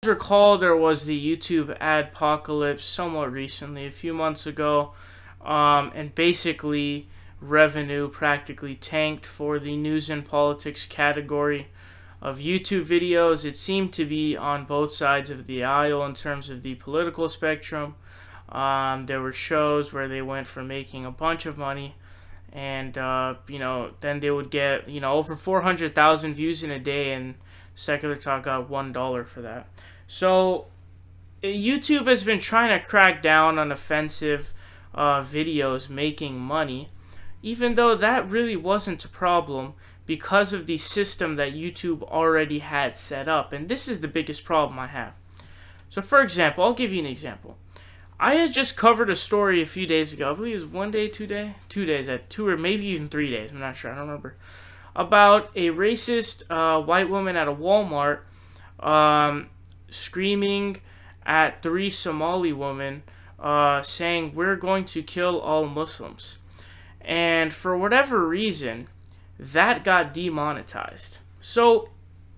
Recall, there was the YouTube adpocalypse somewhat recently, a few months ago, and basically revenue practically tanked for the news and politics category of YouTube videos. It seemed to be on both sides of the aisle in terms of the political spectrum. There were shows where they went from making a bunch of money, and then they would get over 400,000 views in a day, and Secular Talk got $1 for that. So YouTube has been trying to crack down on offensive videos making money, even though that really wasn't a problem because of the system that YouTube already had set up. And this is the biggest problem I have. So for example, I'll give you an example. I had just covered a story a few days ago, I believe it was 1 day, 2 days? 2 days, at 2 or maybe even 3 days, I'm not sure, I don't remember, about a racist white woman at a Walmart screaming at 3 Somali women saying, "We're going to kill all Muslims." And for whatever reason, that got demonetized. So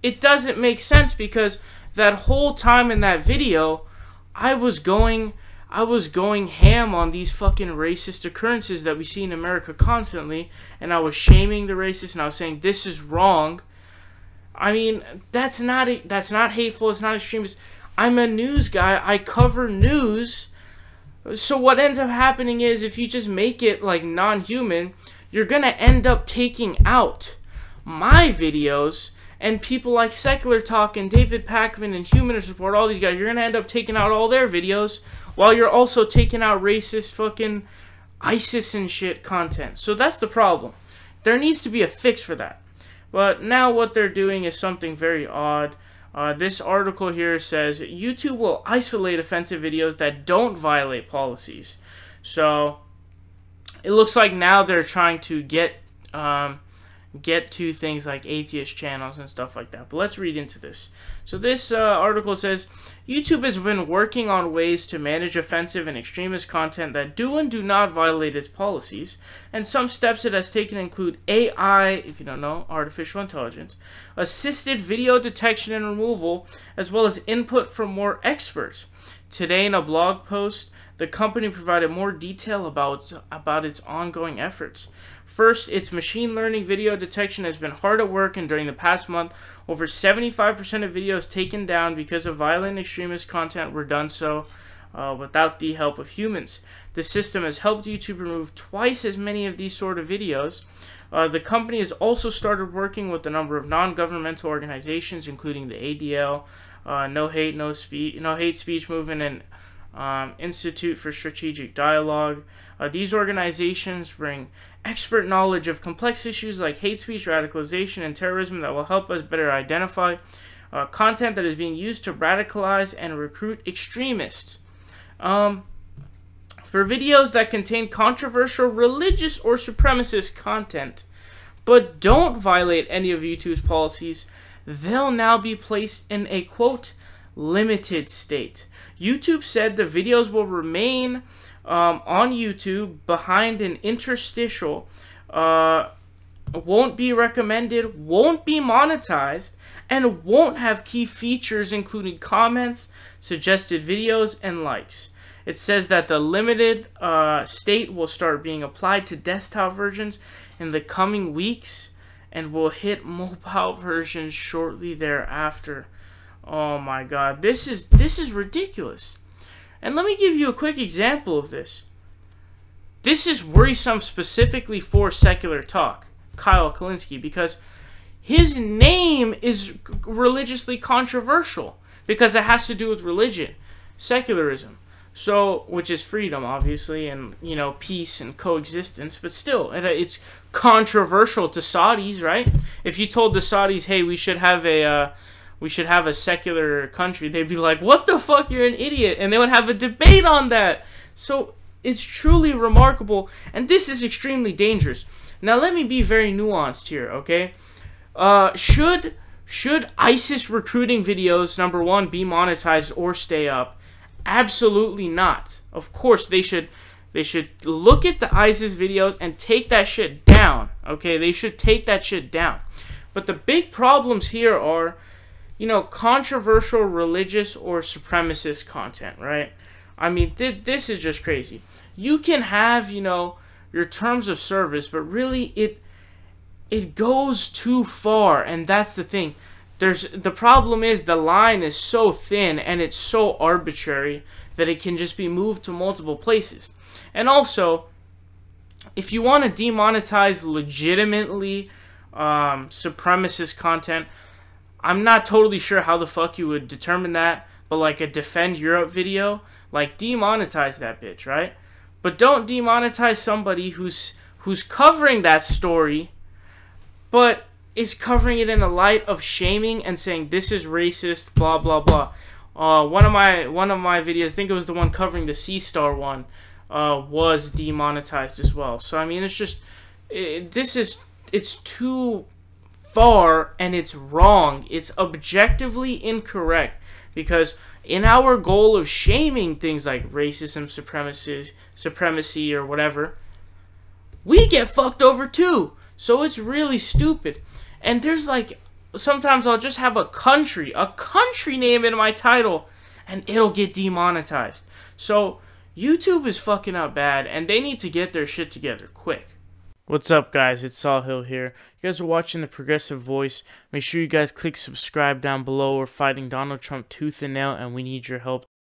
it doesn't make sense, because that whole time in that video, I was going ham on these fucking racist occurrences that we see in America constantly, and I was shaming the racists, and I was saying this is wrong. I mean, that's not hateful, it's not extremist. I'm a news guy, I cover news. So what ends up happening is, if you just make it like non-human, you're gonna end up taking out my videos, and people like Secular Talk and David Pakman and Humanist Report, all these guys, you're gonna end up taking out all their videos, while you're also taking out racist fucking ISIS and shit content. So that's the problem. There needs to be a fix for that. But now what they're doing is something very odd. This article here says YouTube will isolate offensive videos that don't violate policies. So it looks like now they're trying to get to things like atheist channels and stuff like that. But let's read into this. So this article says, YouTube has been working on ways to manage offensive and extremist content that do and do not violate its policies, and some steps it has taken include AI, if you don't know, artificial intelligence, assisted video detection and removal, as well as input from more experts. Today in a blog post, the company provided more detail about its ongoing efforts. First, its machine learning video detection has been hard at work, and during the past month, over 75% of videos taken down because of violent extremist content were done so without the help of humans. The system has helped YouTube remove twice as many of these sort of videos. The company has also started working with a number of non-governmental organizations, including the ADL, No Hate Speech Movement, and Institute for Strategic Dialogue. These organizations bring expert knowledge of complex issues like hate speech, radicalization, and terrorism that will help us better identify content that is being used to radicalize and recruit extremists. For videos that contain controversial religious or supremacist content but don't violate any of YouTube's policies, they'll now be placed in a, quote, limited state. YouTube said the videos will remain on YouTube behind an interstitial, won't be recommended, won't be monetized, and won't have key features including comments, suggested videos, and likes. It says that the limited state will start being applied to desktop versions in the coming weeks and will hit mobile versions shortly thereafter. Oh my god, this is ridiculous. And let me give you a quick example of this. This is worrisome specifically for Secular Talk, Kyle Kalinske, because his name is religiously controversial because it has to do with religion, secularism. So, which is freedom, obviously, and, you know, peace and coexistence, but still, it's controversial to Saudis, right? If you told the Saudis, hey, we should have a secular country, they'd be like, what the fuck, you're an idiot, and they would have a debate on that. So it's truly remarkable, and this is extremely dangerous. Now let me be very nuanced here, okay? Should ISIS recruiting videos, number one, be monetized or stay up? Absolutely not. Of course they should look at the ISIS videos and take that shit down, okay? They should take that shit down. But the big problems here are controversial religious or supremacist content, right? I mean, this is just crazy. You can have, your terms of service, but really it goes too far, and that's the thing. The problem is the line is so thin and it's so arbitrary that it can just be moved to multiple places. And also, if you want to demonetize legitimately supremacist content, I'm not totally sure how the fuck you would determine that, but like a Defend Europe video, like demonetize that bitch, right? But don't demonetize somebody who's covering that story, but is covering it in the light of shaming and saying this is racist, blah blah blah. One of my videos, I think it was the one covering the Sea Star one, was demonetized as well. So I mean, it's just it's too far and it's wrong. It's objectively incorrect, because in our goal of shaming things like racism, supremacy or whatever, we get fucked over too. So it's really stupid. And there's like, sometimes I'll just have a country name in my title and it'll get demonetized. So YouTube is fucking up bad and they need to get their shit together quick. What's up, guys? It's Saul Hill here. You guys are watching The Progressive Voice. Make sure you guys click subscribe down below. We're fighting Donald Trump tooth and nail and we need your help.